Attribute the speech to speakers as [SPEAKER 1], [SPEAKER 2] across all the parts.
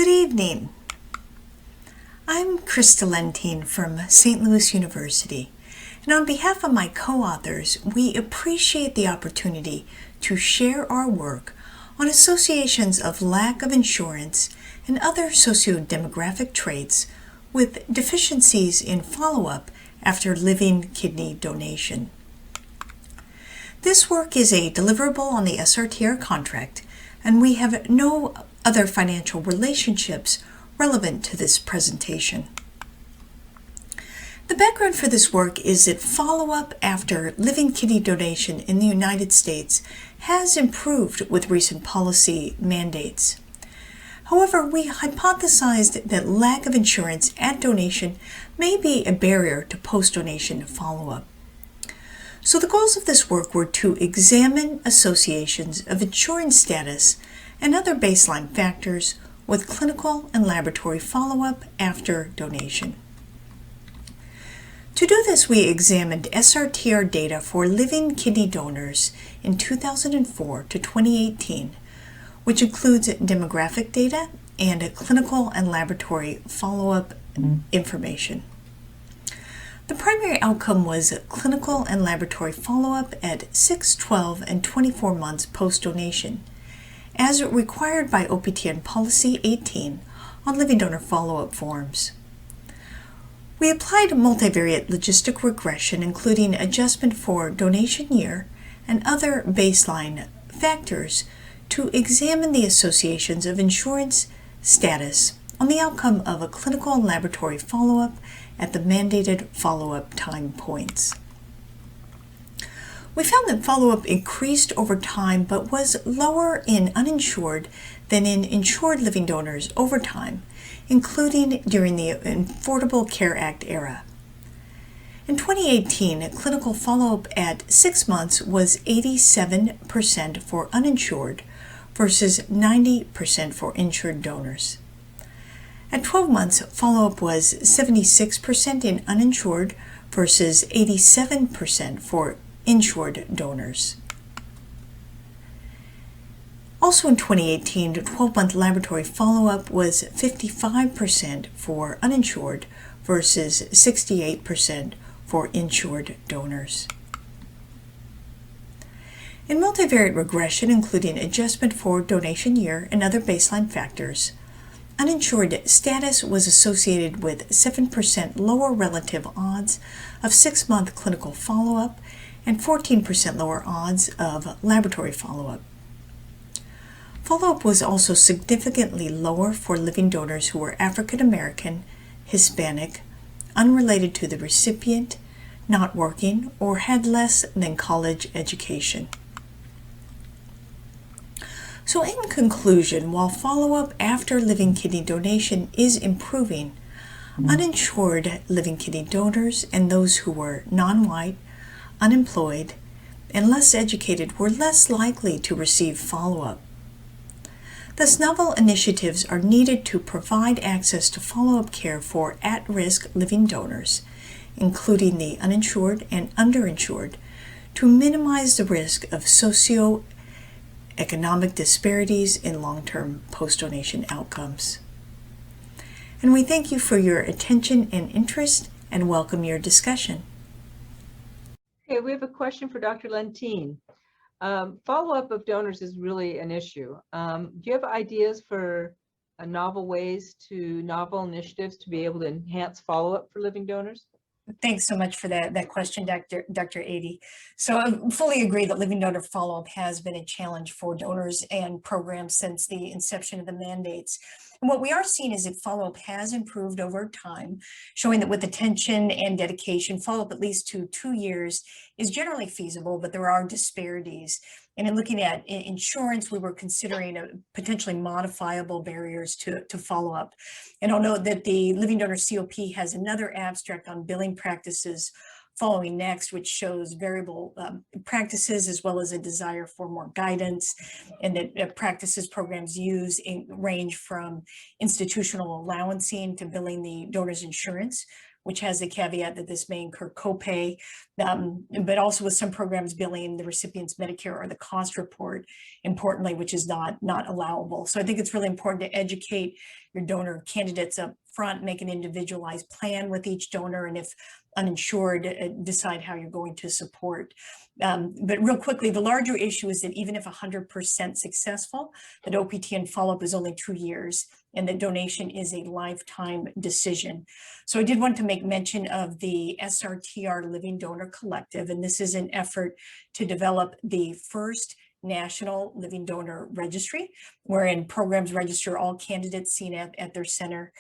[SPEAKER 1] Good evening. I'm Krista Lentine from St. Louis University, and on behalf of my co-authors, we appreciate the opportunity to share our work on associations of lack of insurance and other socio-demographic traits with deficiencies in follow-up after living kidney donation. This work is a deliverable on the Srtr contract, and we have no other financial relationships relevant to this presentation. The background for this work is that follow-up after living kidney donation in the United States has improved with recent policy mandates. However, we hypothesized that lack of insurance at donation may be a barrier to post-donation follow-up. So the goals of this work were to examine associations of insurance status and other baseline factors with clinical and laboratory follow-up after donation. To do this, we examined Srtr data for living kidney donors in 2004 to 2018, which includes demographic data and clinical and laboratory follow-up information. The primary outcome was clinical and laboratory follow-up at 6, 12, and 24 months post-donation, as required by OPTN Policy 18 on living donor follow-up forms. We applied multivariate logistic regression, including adjustment for donation year and other baseline factors, to examine the associations of insurance status on the outcome of a clinical and laboratory follow-up at the mandated follow-up time points. We found that follow-up increased over time but was lower in uninsured than in insured living donors over time, including during the Affordable Care Act era. In 2018, clinical follow-up at 6 months was 87% for uninsured versus 90% for insured donors. At 12 months, follow-up was 76% in uninsured versus 87% for insured donors. Also in 2018, 12-month laboratory follow-up was 55% for uninsured versus 68% for insured donors. In multivariate regression, including adjustment for donation year and other baseline factors, uninsured status was associated with 7% lower relative odds of 6-month clinical follow-up and 14% lower odds of laboratory follow-up. Follow-up was also significantly lower for living donors who were African American, Hispanic, unrelated to the recipient, not working, or had less than college education. So in conclusion, while follow-up after living kidney donation is improving, uninsured living kidney donors and those who were non-white, unemployed, and less educated were less likely to receive follow-up. Thus, novel initiatives are needed to provide access to follow-up care for at-risk living donors, including the uninsured and underinsured, to minimize the risk of socio-economic disparities in long-term post-donation outcomes. And we thank you for your attention and interest and welcome your discussion.
[SPEAKER 2] Okay, we have a question for Dr. Lentine. Follow-up of donors is really an issue. Do you have ideas for novel initiatives to be able to enhance follow-up for living donors?
[SPEAKER 1] Thanks so much for that question, Dr. Adie. So I fully agree that living donor follow-up has been a challenge for donors and programs since the inception of the mandates. And what we are seeing is that follow-up has improved over time, showing that with attention and dedication, follow-up at least to 2 years is generally feasible, but there are disparities. And in looking at insurance, we were considering potentially modifiable barriers to follow-up. And I'll note that the Living Donor COP has another abstract on billing practices following next, which shows variable practices as well as a desire for more guidance, and that practices programs use range from institutional allowancing to billing the donor's insurance which has the caveat that this may incur copay, but also with some programs billing the recipient's Medicare or the cost report, importantly, which is not allowable. So I think it's really important to educate your donor candidates up front, make an individualized plan with each donor, and if uninsured, decide how you're going to support. But real quickly, the larger issue is that even if 100% successful, that OPT and follow-up is only 2 years, and that donation is a lifetime decision. So I did want to make mention of the Srtr Living Donor Collective, and this is an effort to develop the first national living donor registry, wherein programs register all candidates seen at their center.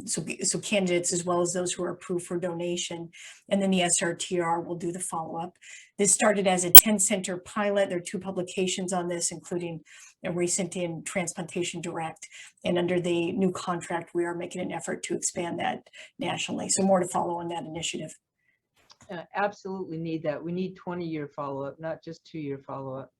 [SPEAKER 1] So candidates as well as those who are approved for donation, and then the Srtr will do the follow-up. This started as a 10-center pilot. There are 2 publications on this, including a recent in Transplantation Direct, and under the new contract, we are making an effort to expand that nationally. So more to follow on that initiative.
[SPEAKER 2] Absolutely need that. We need 20-year follow-up, not just 2-year follow-up.